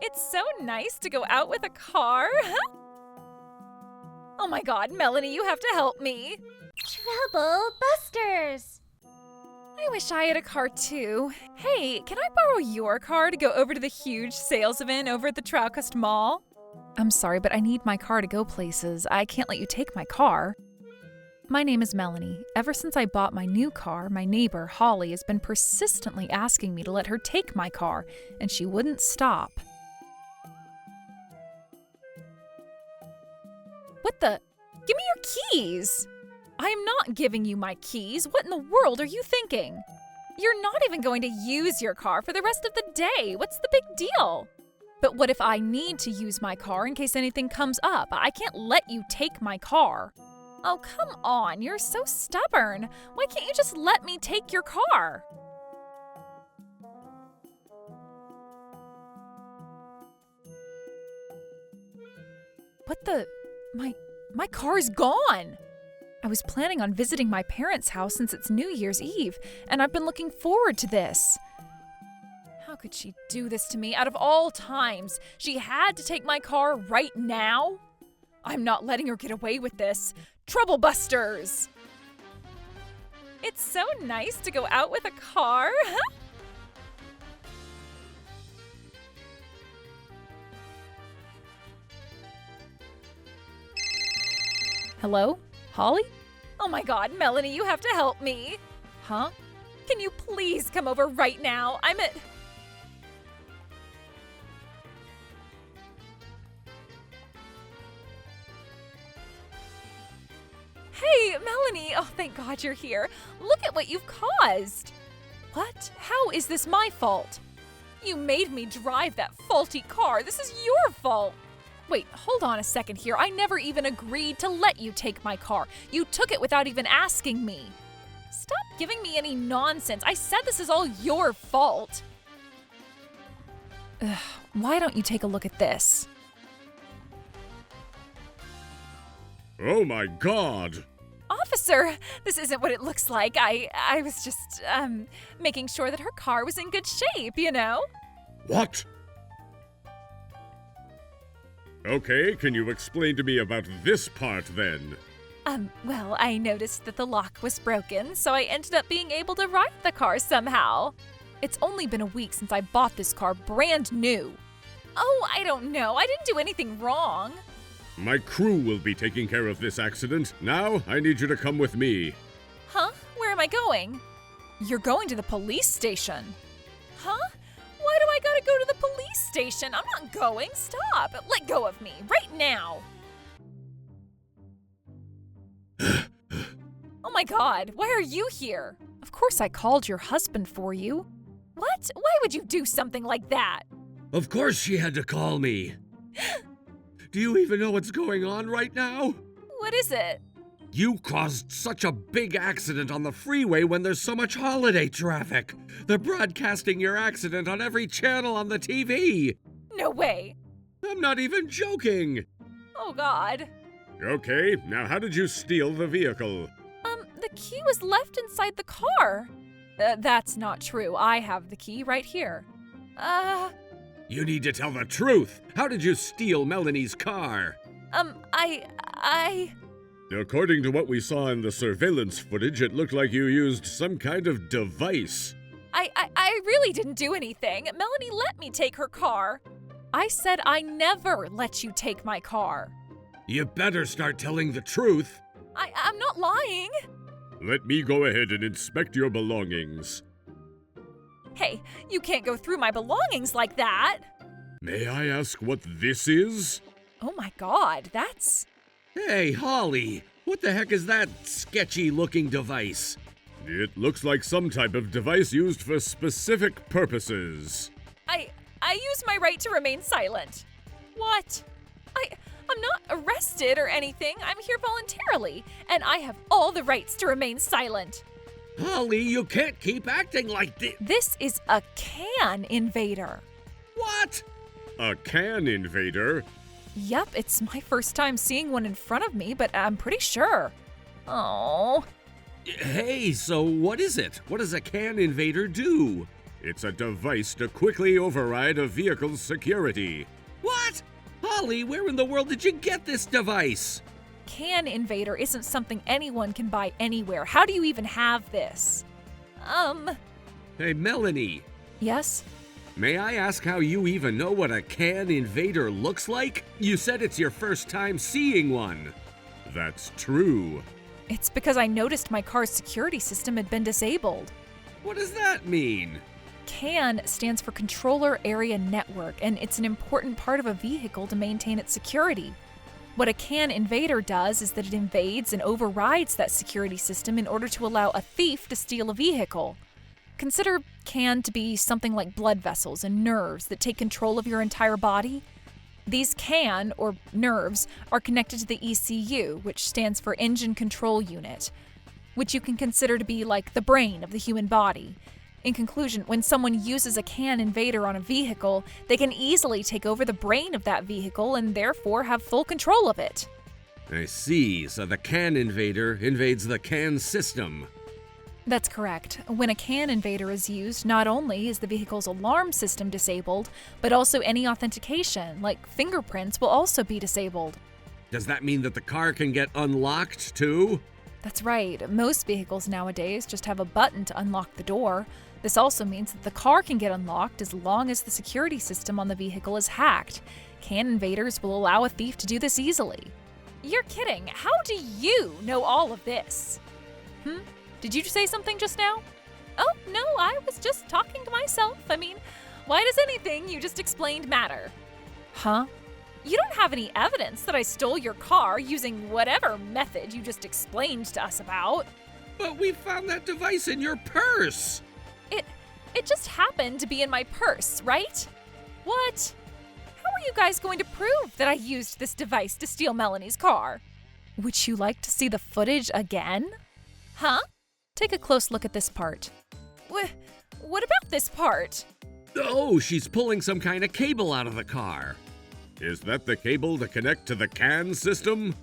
It's so nice to go out with a car. Oh my god, Melanie, you have to help me. Trouble Busters! I wish I had a car too. Hey, can I borrow your car to go over to the huge sales event over at the Trowcust Mall? I'm sorry, but I need my car to go places. I can't let you take my car. My name is Melanie. Ever since I bought my new car, my neighbor, Holly, has been persistently asking me to let her take my car, and she wouldn't stop. What the? Give me your keys! I am not giving you my keys. What in the world are you thinking? You're not even going to use your car for the rest of the day. What's the big deal? But what if I need to use my car in case anything comes up? I can't let you take my car. Oh, come on. You're so stubborn. Why can't you just let me take your car? What the? My car's gone. I was planning on visiting my parents' house since it's New Year's Eve, and I've been looking forward to this. How could she do this to me out of all times? She had to take my car right now? I'm not letting her get away with this. Trouble Busters! It's so nice to go out with a car. Hello? Holly? Oh my god, Melanie, you have to help me. Huh? Can you please come over right now? I'm at... Hey, Melanie! Oh, thank God you're here. Look at what you've caused. What? How is this my fault? You made me drive that faulty car. This is your fault. Wait, hold on a second here. I never even agreed to let you take my car. You took it without even asking me. Stop giving me any nonsense. I said this is all your fault. Ugh, why don't you take a look at this? Oh my god! Officer, this isn't what it looks like. I was just, making sure that her car was in good shape, you know? What? Okay, can you explain to me about this part then? Well, I noticed that the lock was broken, so I ended up being able to ride the car somehow. It's only been a week since I bought this car brand new. Oh, I don't know. I didn't do anything wrong. My crew will be taking care of this accident. Now, I need you to come with me. Huh? Where am I going? You're going to the police station. Huh? Why do I gotta go to the police station? I'm not going. Stop. Let go of me. Right now. Oh my god. Why are you here? Of course I called your husband for you. What? Why would you do something like that? Of course she had to call me. Do you even know what's going on right now? What is it? You caused such a big accident on the freeway when there's so much holiday traffic. They're broadcasting your accident on every channel on the TV. No way. I'm not even joking. Oh god. Okay, now how did you steal the vehicle? The key was left inside the car. That's not true. I have the key right here. You need to tell the truth. How did you steal Melanie's car? I... According to what we saw in the surveillance footage, it looked like you used some kind of device. I really didn't do anything. Melanie let me take her car. I said I never let you take my car. You better start telling the truth. I'm not lying. Let me go ahead and inspect your belongings. Hey, you can't go through my belongings like that. May I ask what this is? Oh my god, that's... Hey, Holly, what the heck is that sketchy-looking device? It looks like some type of device used for specific purposes. I use my right to remain silent. What? I'm not arrested or anything. I'm here voluntarily, and I have all the rights to remain silent. Holly, you can't keep acting like this. This is a can invader. What? A can invader? Yup, it's my first time seeing one in front of me, but I'm pretty sure. Oh. Hey, so what is it? What does a can invader do? It's a device to quickly override a vehicle's security. What? Holly, where in the world did you get this device? Can Invader isn't something anyone can buy anywhere. How do you even have this? Hey, Melanie, Yes? may I ask how you even know what a Can Invader looks like? You said it's your first time seeing one. That's true. It's because I noticed my car's security system had been disabled. What does that mean? CAN stands for Controller Area Network, and it's an important part of a vehicle to maintain its security. What a CAN invader does is that it invades and overrides that security system in order to allow a thief to steal a vehicle. Consider CAN to be something like blood vessels and nerves that take control of your entire body. These CAN, or nerves, are connected to the ECU, which stands for Engine Control Unit, which you can consider to be like the brain of the human body. In conclusion, when someone uses a CAN invader on a vehicle, they can easily take over the brain of that vehicle and therefore have full control of it. I see, so the CAN invader invades the CAN system. That's correct. When a CAN invader is used, not only is the vehicle's alarm system disabled, but also any authentication, like fingerprints, will also be disabled. Does that mean that the car can get unlocked too? That's right. Most vehicles nowadays just have a button to unlock the door. This also means that the car can get unlocked as long as the security system on the vehicle is hacked. CAN invaders will allow a thief to do this easily. You're kidding. How do you know all of this? Did you say something just now? Oh, no, I was just talking to myself. I mean, why does anything you just explained matter? Huh? You don't have any evidence that I stole your car using whatever method you just explained to us about. But we found that device in your purse! It just happened to be in my purse, right? What? How are you guys going to prove that I used this device to steal Melanie's car? Would you like to see the footage again? Huh? Take a close look at this part. What about this part? Oh, she's pulling some kind of cable out of the car. Is that the cable to connect to the CAN system?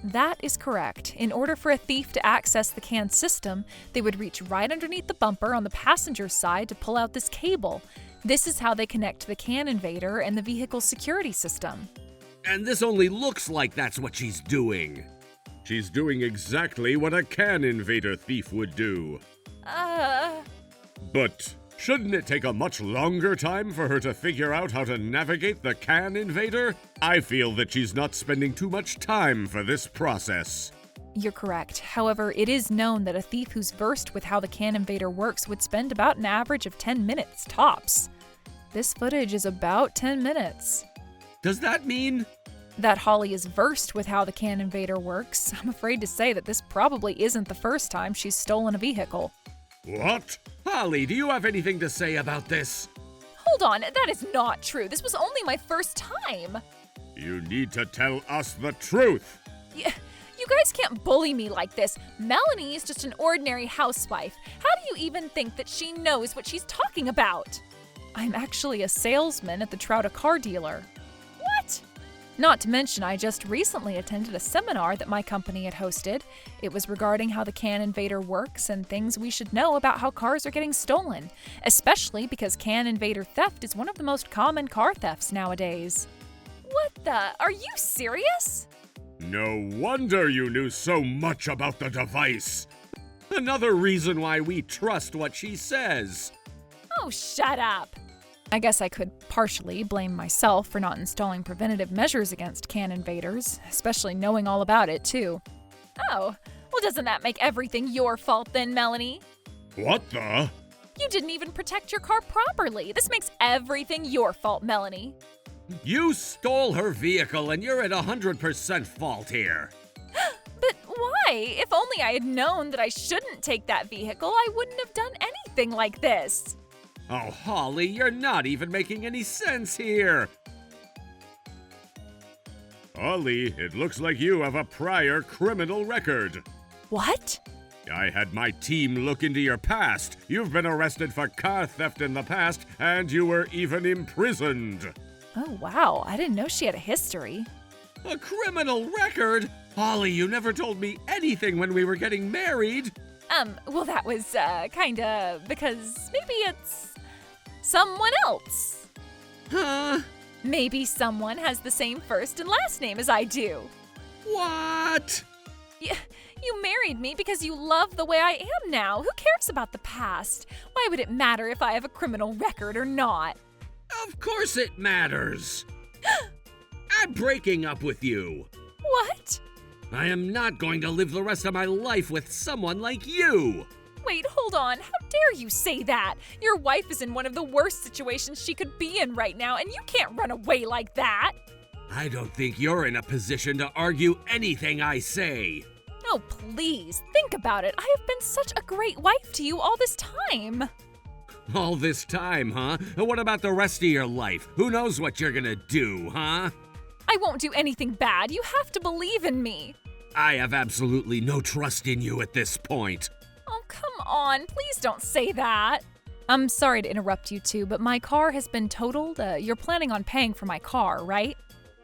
That is correct. In order for a thief to access the CAN system, they would reach right underneath the bumper on the passenger's side to pull out this cable. This is how they connect to the CAN invader and the vehicle's security system. And this only looks like that's what she's doing. She's doing exactly what a CAN invader thief would do. But shouldn't it take a much longer time for her to figure out how to navigate the CAN invader? I feel that she's not spending too much time for this process. You're correct. However, it is known that a thief who's versed with how the CAN invader works would spend about an average of 10 minutes tops. This footage is about 10 minutes. Does that mean? That Holly is versed with how the CAN invader works. I'm afraid to say that this probably isn't the first time she's stolen a vehicle. What? Holly, do you have anything to say about this? Hold on, that is not true. This was only my first time. You need to tell us the truth. You guys can't bully me like this. Melanie is just an ordinary housewife. How do you even think that she knows what she's talking about? I'm actually a salesman at the Trouta car dealer. What? Not to mention, I just recently attended a seminar that my company had hosted. It was regarding how the CAN invader works and things we should know about how cars are getting stolen, especially because CAN invader theft is one of the most common car thefts nowadays. What the? Are you serious? No wonder you knew so much about the device. Another reason why we trust what she says. Oh, shut up. I guess I could partially blame myself for not installing preventative measures against CAN invaders, especially knowing all about it, too. Oh, well, doesn't that make everything your fault then, Melanie? What the? You didn't even protect your car properly. This makes everything your fault, Melanie. You stole her vehicle and you're at 100% fault here. But why? If only I had known that I shouldn't take that vehicle, I wouldn't have done anything like this. Oh, Holly, you're not even making any sense here. Holly, it looks like you have a prior criminal record. What? I had my team look into your past. You've been arrested for car theft in the past, and you were even imprisoned. Oh, wow. I didn't know she had a history. A criminal record? Holly, you never told me anything when we were getting married. Well, that was, kinda, because maybe it's Someone else. Huh? Maybe someone has the same first and last name as I do. What? You married me because you love the way I am now. Who cares about the past? Why would it matter if I have a criminal record or not? Of course it matters. I'm breaking up with you. What? I am not going to live the rest of my life with someone like you. Wait, hold on. How dare you say that? Your wife is in one of the worst situations she could be in right now, and you can't run away like that. I don't think you're in a position to argue anything I say. Oh, please, think about it. I have been such a great wife to you all this time. All this time, huh? What about the rest of your life? Who knows what you're gonna do, huh? I won't do anything bad. You have to believe in me. I have absolutely no trust in you at this point. Oh, come on. Please don't say that. I'm sorry to interrupt you two, but my car has been totaled. You're planning on paying for my car, right?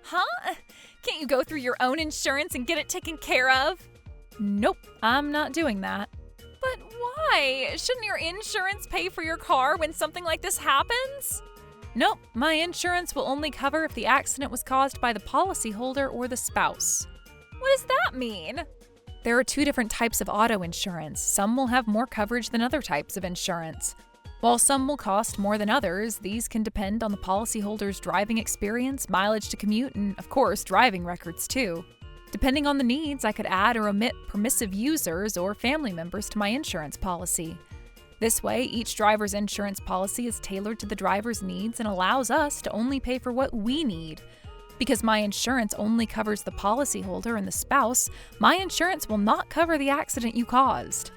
Huh? Can't you go through your own insurance and get it taken care of? Nope, I'm not doing that. But why? Shouldn't your insurance pay for your car when something like this happens? Nope, my insurance will only cover if the accident was caused by the policyholder or the spouse. What does that mean? There are two different types of auto insurance. Some will have more coverage than other types of insurance. While some will cost more than others, these can depend on the policyholder's driving experience, mileage to commute, and of course, driving records too. Depending on the needs, I could add or omit permissive users or family members to my insurance policy. This way, each driver's insurance policy is tailored to the driver's needs and allows us to only pay for what we need. Because my insurance only covers the policyholder and the spouse, my insurance will not cover the accident you caused.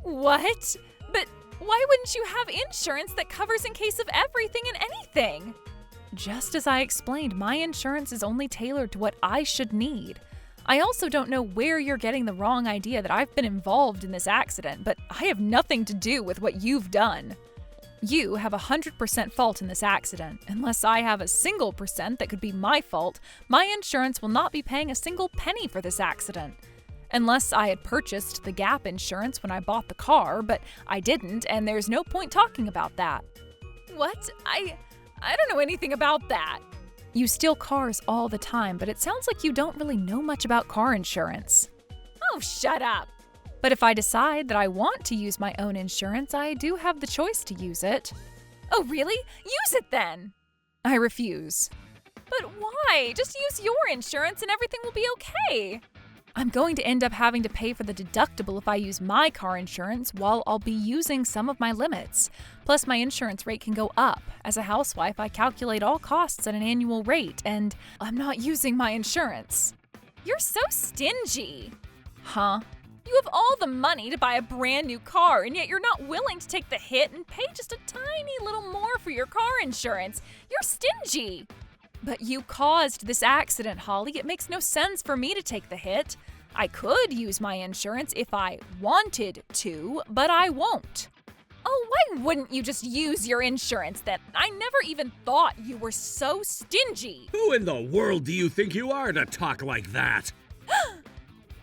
What? But why wouldn't you have insurance that covers in case of everything and anything? Just as I explained, my insurance is only tailored to what I should need. I also don't know where you're getting the wrong idea that I've been involved in this accident, but I have nothing to do with what you've done. You have 100% fault in this accident. Unless I have a single percent that could be my fault, my insurance will not be paying a single penny for this accident. Unless I had purchased the gap insurance when I bought the car, but I didn't, and there's no point talking about that. What? I don't know anything about that. You steal cars all the time, but it sounds like you don't really know much about car insurance. Oh, shut up. But if I decide that I want to use my own insurance, I do have the choice to use it. Oh, really? Use it then. I refuse. But why? Just use your insurance and everything will be okay. I'm going to end up having to pay for the deductible if I use my car insurance while I'll be using some of my limits. Plus, my insurance rate can go up. As a housewife, I calculate all costs at an annual rate, and I'm not using my insurance. You're so stingy. Huh? You have all the money to buy a brand new car, and yet you're not willing to take the hit and pay just a tiny little more for your car insurance. You're stingy. But you caused this accident, Holly. It makes no sense for me to take the hit. I could use my insurance if I wanted to, but I won't. Oh, why wouldn't you just use your insurance then? I never even thought you were so stingy. Who in the world do you think you are to talk like that?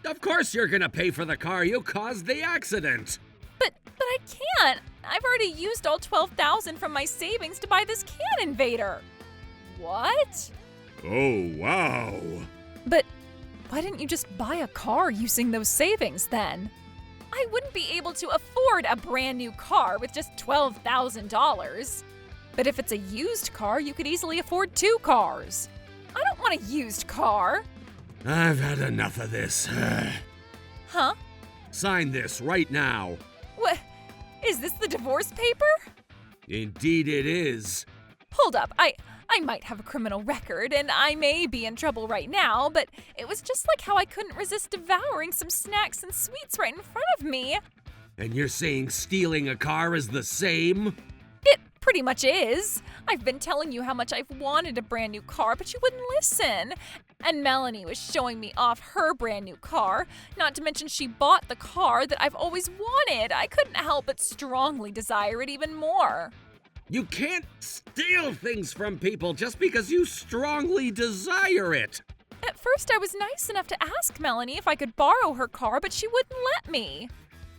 Of course you're gonna pay for the car. You caused the accident. But I can't. I've already used all $12,000 from my savings to buy this can invader. What? Oh, wow. But why didn't you just buy a car using those savings then? I wouldn't be able to afford a brand new car with just $12,000. But if it's a used car, you could easily afford 2 cars. I don't want a used car. I've had enough of this. Huh? Sign this right now. What? Is this the divorce paper? Indeed it is. Hold up, I might have a criminal record, and I may be in trouble right now, but it was just like how I couldn't resist devouring some snacks and sweets right in front of me. And you're saying stealing a car is the same? It pretty much is. I've been telling you how much I've wanted a brand new car, but you wouldn't listen. And Melanie was showing me off her brand new car, not to mention she bought the car that I've always wanted. I couldn't help but strongly desire it even more. You can't steal things from people just because you strongly desire it. At first, I was nice enough to ask Melanie if I could borrow her car, but she wouldn't let me.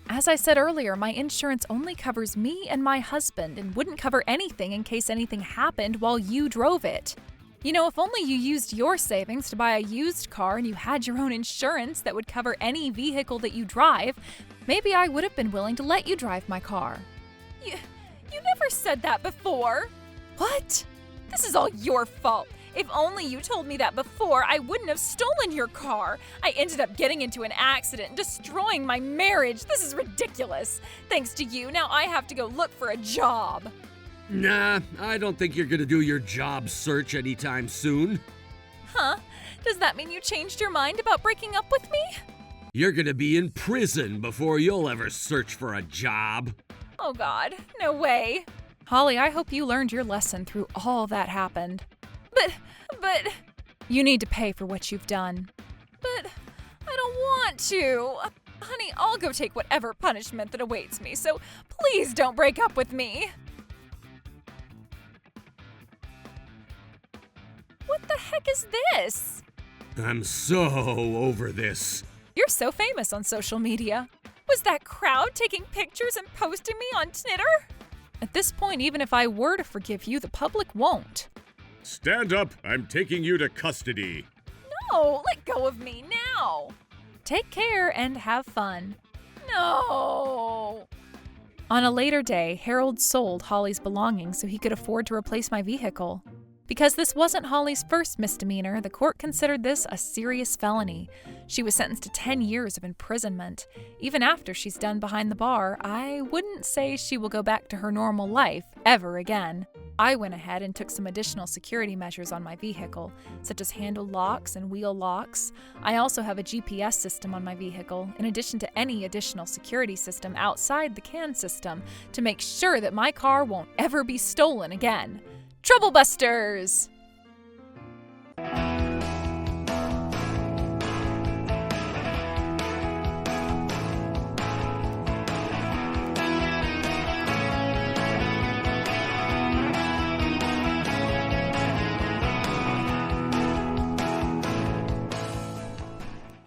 As I said earlier, my insurance only covers me and my husband and wouldn't cover anything in case anything happened while you drove it. You know, if only you used your savings to buy a used car and you had your own insurance that would cover any vehicle that you drive, maybe I would have been willing to let you drive my car. You never said that before. What? This is all your fault. If only you told me that before, I wouldn't have stolen your car. I ended up getting into an accident and destroying my marriage. This is ridiculous. Thanks to you, now I have to go look for a job. Nah, I don't think you're gonna do your job search anytime soon. Huh? Does that mean you changed your mind about breaking up with me? You're gonna be in prison before you'll ever search for a job. Oh God, no way. Holly, I hope you learned your lesson through all that happened. But, you need to pay for what you've done. But, I don't want to. Honey, I'll go take whatever punishment that awaits me, so please don't break up with me. What the heck is this? I'm so over this. You're so famous on social media. Was that crowd taking pictures and posting me on Twitter? At this point, even if I were to forgive you, the public won't. Stand up, I'm taking you to custody. No, let go of me now. Take care and have fun. No. On a later day, Harold sold Holly's belongings so he could afford to replace my vehicle. Because this wasn't Holly's first misdemeanor, the court considered this a serious felony. She was sentenced to 10 years of imprisonment. Even after she's done behind the bar, I wouldn't say she will go back to her normal life ever again. I went ahead and took some additional security measures on my vehicle, such as handle locks and wheel locks. I also have a GPS system on my vehicle, in addition to any additional security system outside the CAN system, to make sure that my car won't ever be stolen again. Trouble Busters!